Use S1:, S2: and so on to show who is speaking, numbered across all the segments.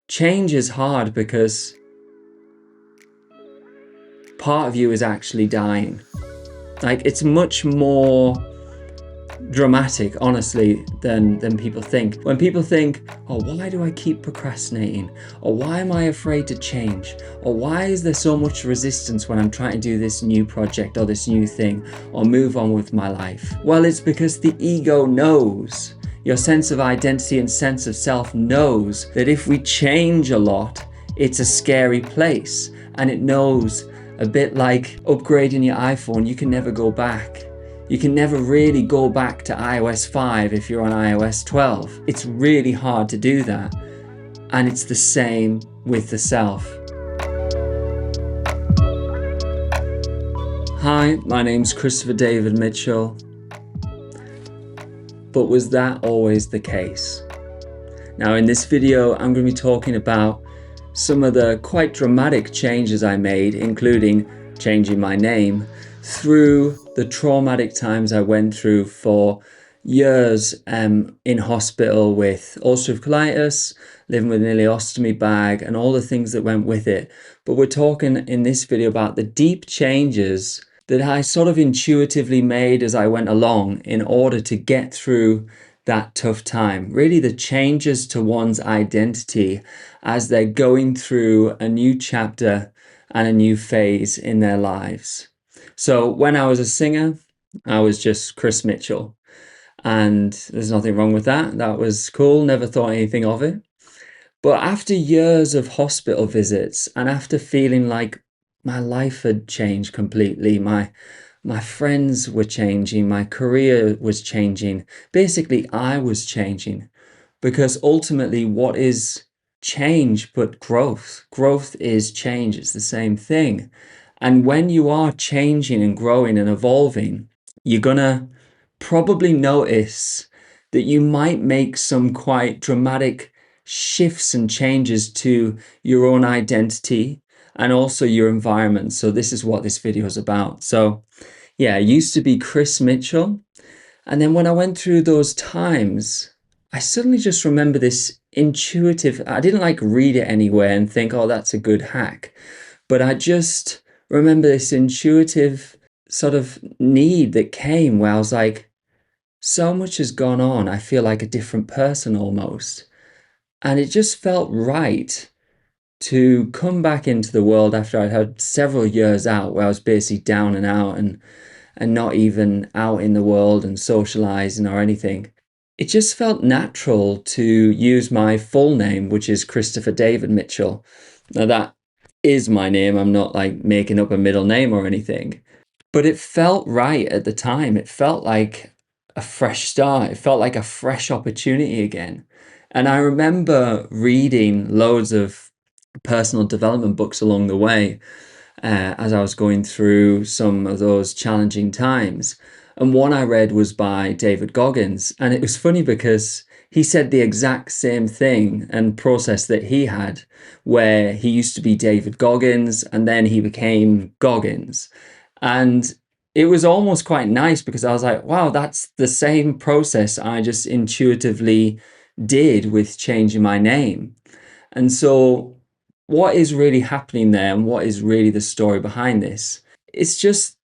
S1: change is hard because part of you is actually dying. Like, it's much more dramatic, honestly, than people think. When people think, oh, why do I keep procrastinating? Or why am I afraid to change? Or why is there so much resistance when I'm trying to do this new project or this new thing or move on with my life? Well, it's because the ego knows, your sense of identity and sense of self knows that if we change a lot, it's a scary place. And it knows, a bit like upgrading your iPhone, you can never go back. You can never really go back to iOS 5 if you're on iOS 12. It's really hard to do that. And it's the same with the self. Hi, my name's Christopher David Mitchell. But was that always the case? Now, in this video, I'm going to be talking about some of the quite dramatic changes I made, including changing my name, through the traumatic times I went through for years in hospital with ulcerative colitis, living with an ileostomy bag, and all the things that went with it. But we're talking in this video about the deep changes that I sort of intuitively made as I went along in order to get through that tough time. Really, the changes to one's identity as they're going through a new chapter and a new phase in their lives. So when I was a singer, I was just Chris Mitchell, and there's nothing wrong with that. That was cool, never thought anything of it. But after years of hospital visits and after feeling like my life had changed completely, my friends were changing, my career was changing. Basically, I was changing, because ultimately what is change but growth? Growth is change. It's the same thing. And when you are changing and growing and evolving, you're gonna probably notice that you might make some quite dramatic shifts and changes to your own identity and also your environment. So this is what this video is about. So yeah, I used to be Chris Mitchell. And then when I went through those times, I suddenly just remember this intuitive, I didn't like read it anywhere and think, oh, that's a good hack. But I just remember this intuitive sort of need that came where I was like, so much has gone on. I feel like a different person almost. And it just felt right to come back into the world after I'd had several years out where I was basically down and out and not even out in the world and socializing or anything. It just felt natural to use my full name, which is Christopher David Mitchell. Now that is my name. I'm not like making up a middle name or anything, but it felt right at the time. It felt like a fresh start. It felt like a fresh opportunity again. And I remember reading loads of personal development books along the way as I was going through some of those challenging times. And one I read was by David Goggins. And it was funny because he said the exact same thing and process that he had, where he used to be David Goggins and then he became Goggins. And it was almost quite nice because I was like, wow, that's the same process I just intuitively did with changing my name. And so what is really happening there and what is really the story behind this? It's just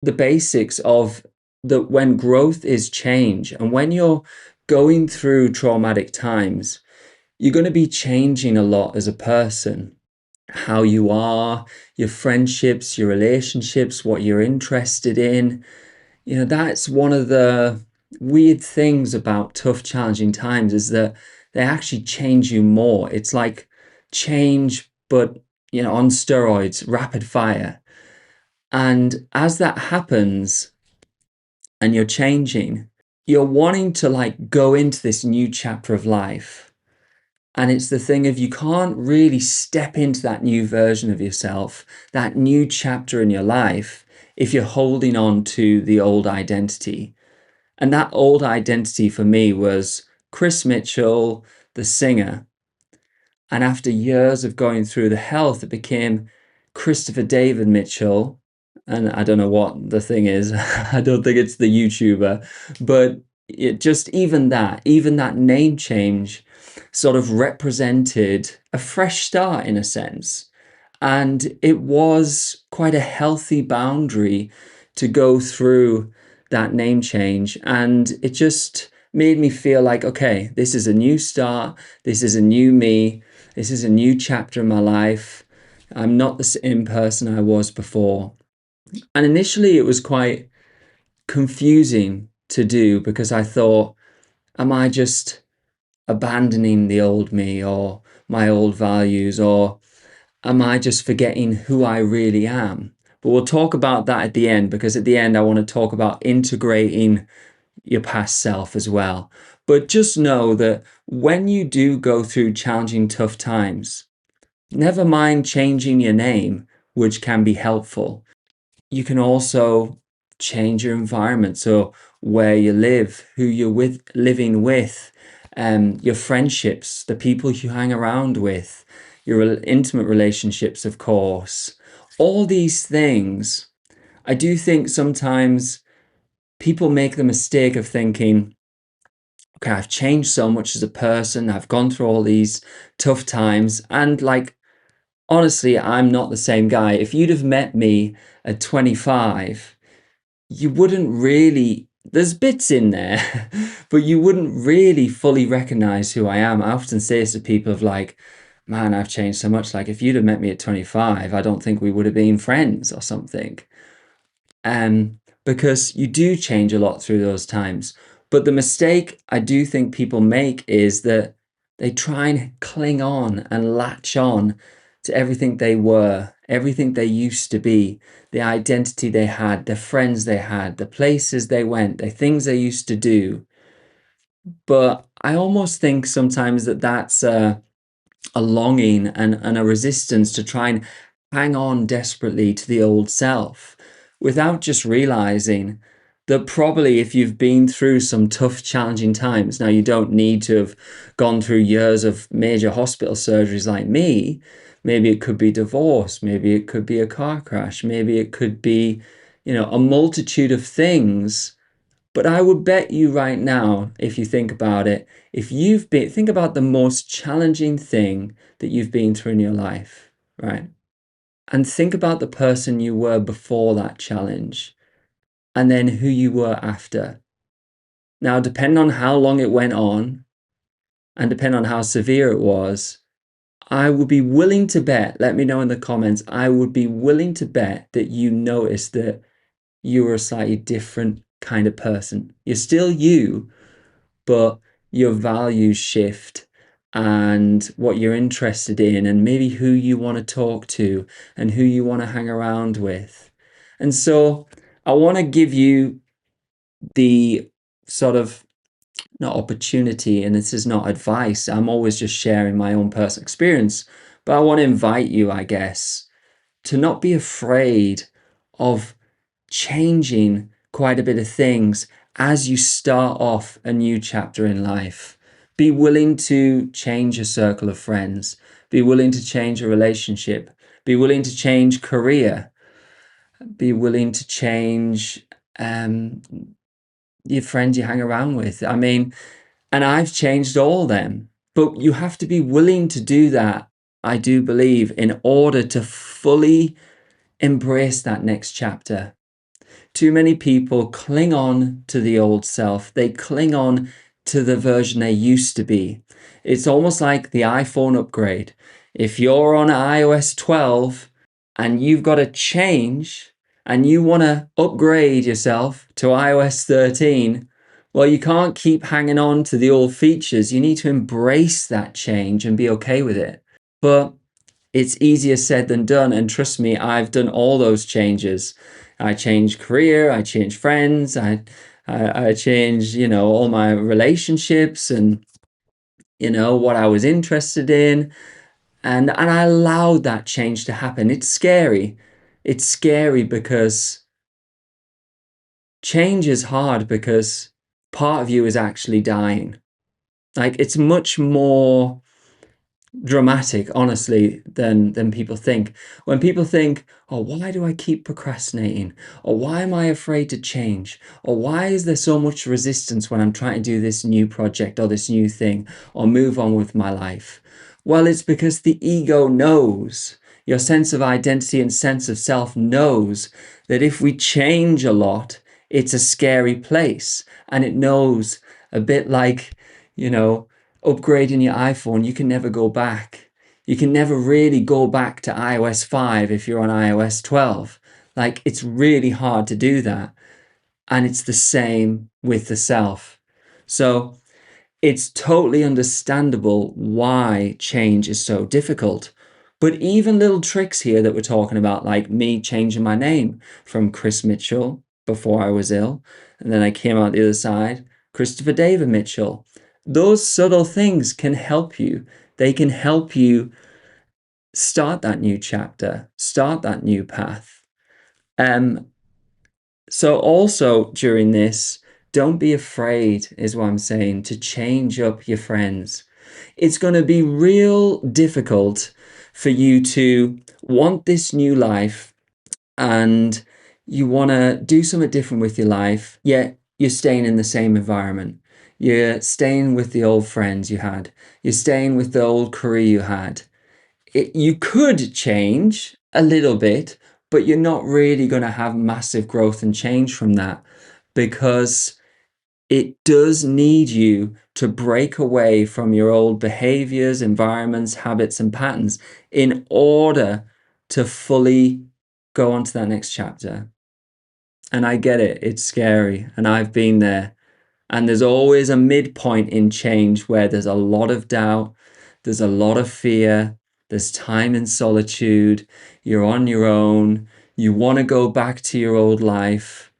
S1: the basics of that when growth is change and when you're going through traumatic times, you're going to be changing a lot as a person. How you are, your friendships, your relationships, what you're interested in. You know, that's one of the weird things about tough, challenging times is that they actually change you more. It's like change, but, you know, on steroids, rapid fire. And as that happens and you're changing, you're wanting to like go into this new chapter of life. And it's the thing of you can't really step into that new version of yourself, that new chapter in your life, if you're holding on to the old identity. And that old identity for me was Chris Mitchell, the singer. And after years of going through the health, it became Christopher David Mitchell. And I don't know what the thing is. I don't think it's the YouTuber, but it just even that name change sort of represented a fresh start in a sense. And it was quite a healthy boundary to go through that name change. And it just made me feel like, okay, this is a new start. This is a new me. This is a new chapter in my life. I'm not the same person I was before. And initially, it was quite confusing to do because I thought, am I just abandoning the old me or my old values, or am I just forgetting who I really am? But we'll talk about that at the end, because at the end, I want to talk about integrating your past self as well. But just know that when you do go through challenging, tough times, never mind changing your name, which can be helpful. You can also change your environment. So where you live, who you're living with, your friendships, the people you hang around with, your intimate relationships, of course. All these things, I do think sometimes people make the mistake of thinking, okay, I've changed so much as a person. I've gone through all these tough times. And like, honestly, I'm not the same guy. If you'd have met me at 25, you wouldn't really, there's bits in there, but you wouldn't really fully recognize who I am. I often say this to people of like, man, I've changed so much. Like if you'd have met me at 25, I don't think we would have been friends or something. Because you do change a lot through those times. But the mistake I do think people make is that they try and cling on and latch on to everything they were, everything they used to be, the identity they had, the friends they had, the places they went, the things they used to do. But I almost think sometimes that that's a longing and a resistance to try and hang on desperately to the old self without just realizing that probably if you've been through some tough, challenging times, now you don't need to have gone through years of major hospital surgeries like me. Maybe it could be divorce, maybe it could be a car crash, maybe it could be, a multitude of things. But I would bet you right now, if you think about it, if you've been, think about the most challenging thing that you've been through in your life, right? And think about the person you were before that challenge and then who you were after. Now, depending on how long it went on and depending on how severe it was, I would be willing to bet, let me know in the comments, I would be willing to bet that you noticed that you were a slightly different kind of person. You're still you, but your values shift and what you're interested in and maybe who you want to talk to and who you want to hang around with. And so I want to give you the sort of, not opportunity, and this is not advice, I'm always just sharing my own personal experience, but I want to invite you, I guess, to not be afraid of changing quite a bit of things as you start off a new chapter in life. Be willing to change your circle of friends. Be willing to change a relationship. Be willing to change career. Be willing to change your friends you hang around with. I mean, and I've changed all them. But you have to be willing to do that, I do believe, in order to fully embrace that next chapter. Too many people cling on to the old self. They cling on to the version they used to be. It's almost like the iPhone upgrade. If you're on iOS 12 and you've got to change and you want to upgrade yourself to iOS 13, well, you can't keep hanging on to the old features. You need to embrace that change and be okay with it. But it's easier said than done. And trust me, I've done all those changes. I changed career, I changed friends, I changed, all my relationships and, what I was interested in. And I allowed that change to happen. It's scary. It's scary because change is hard because part of you is actually dying. Like it's much more dramatic, honestly, than people think. When people think, oh, why do I keep procrastinating? Or why am I afraid to change? Or why is there so much resistance when I'm trying to do this new project or this new thing or move on with my life? Well, it's because the ego knows, your sense of identity and sense of self knows that if we change a lot, it's a scary place. And it knows, a bit like, you know, upgrading your iPhone, you can never go back. You can never really go back to iOS 5 if you're on iOS 12. Like, it's really hard to do that. And it's the same with the self. So it's totally understandable why change is so difficult. But even little tricks here that we're talking about, like me changing my name from Chris Mitchell before I was ill, and then I came out the other side, Christopher David Mitchell. Those subtle things can help you. They can help you start that new chapter, start that new path. So also during this, don't be afraid, is what I'm saying, to change up your friends. It's going to be real difficult for you to want this new life and you want to do something different with your life, yet you're staying in the same environment. You're staying with the old friends you had. You're staying with the old career you had. You could change a little bit, but you're not really going to have massive growth and change from that, because it does need you to break away from your old behaviors, environments, habits, and patterns in order to fully go on to that next chapter. And I get it, it's scary, and I've been there. And there's always a midpoint in change where there's a lot of doubt, there's a lot of fear, there's time in solitude, you're on your own, you want to go back to your old life.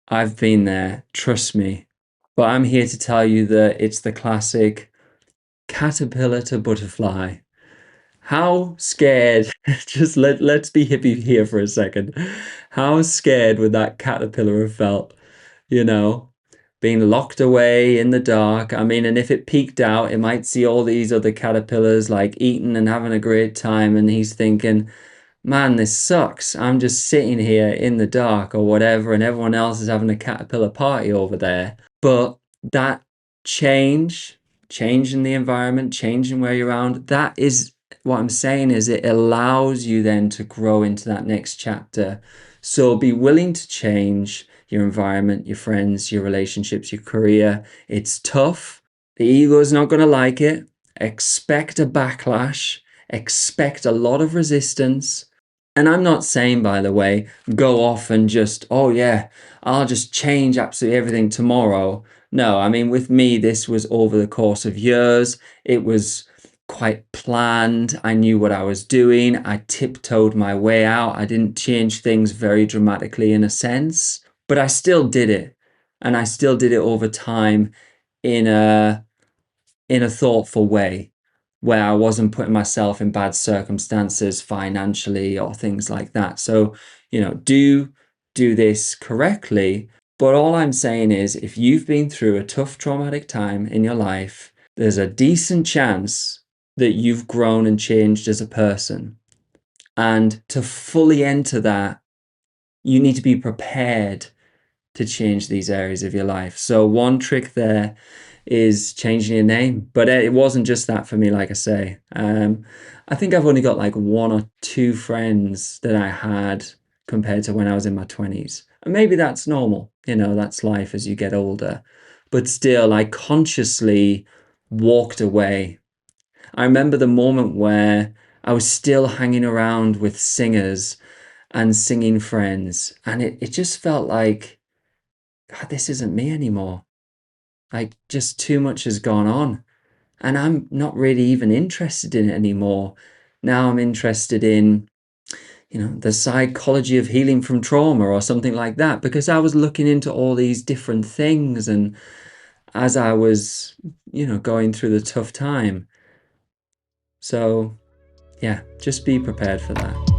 S1: I've been there, trust me. But I'm here to tell you that it's the classic caterpillar to butterfly. How scared, just let's be hippie here for a second. How scared would that caterpillar have felt, you know, being locked away in the dark? I mean, and if it peeked out, it might see all these other caterpillars like eating and having a great time. And he's thinking, man, this sucks. I'm just sitting here in the dark or whatever, and everyone else is having a caterpillar party over there. But that changing the environment, changing where you're around, that is what I'm saying, is it allows you then to grow into that next chapter. So be willing to change your environment, your friends, your relationships, your career. It's tough. The ego is not going to like it. Expect a backlash. Expect a lot of resistance. And I'm not saying, by the way, go off and just, oh yeah, I'll just change absolutely everything tomorrow. No, I mean, with me, this was over the course of years. It was quite planned. I knew what I was doing. I tiptoed my way out. I didn't change things very dramatically in a sense, but I still did it. And I still did it over time in a thoughtful way, where I wasn't putting myself in bad circumstances financially or things like that. So, do this correctly. But all I'm saying is, if you've been through a tough, traumatic time in your life, there's a decent chance that you've grown and changed as a person. And to fully enter that, you need to be prepared to change these areas of your life. So one trick there is changing your name, but it wasn't just that for me. Like I say, I think I've only got like one or two friends that I had compared to when I was in my 20s, and maybe that's normal, that's life as you get older. But still, I consciously walked away. I remember the moment where I was still hanging around with singers and singing friends, and it just felt like, God, this isn't me anymore. Like, just too much has gone on. And I'm not really even interested in it anymore. Now I'm interested in, the psychology of healing from trauma or something like that, because I was looking into all these different things. And as I was, going through the tough time. So, yeah, just be prepared for that.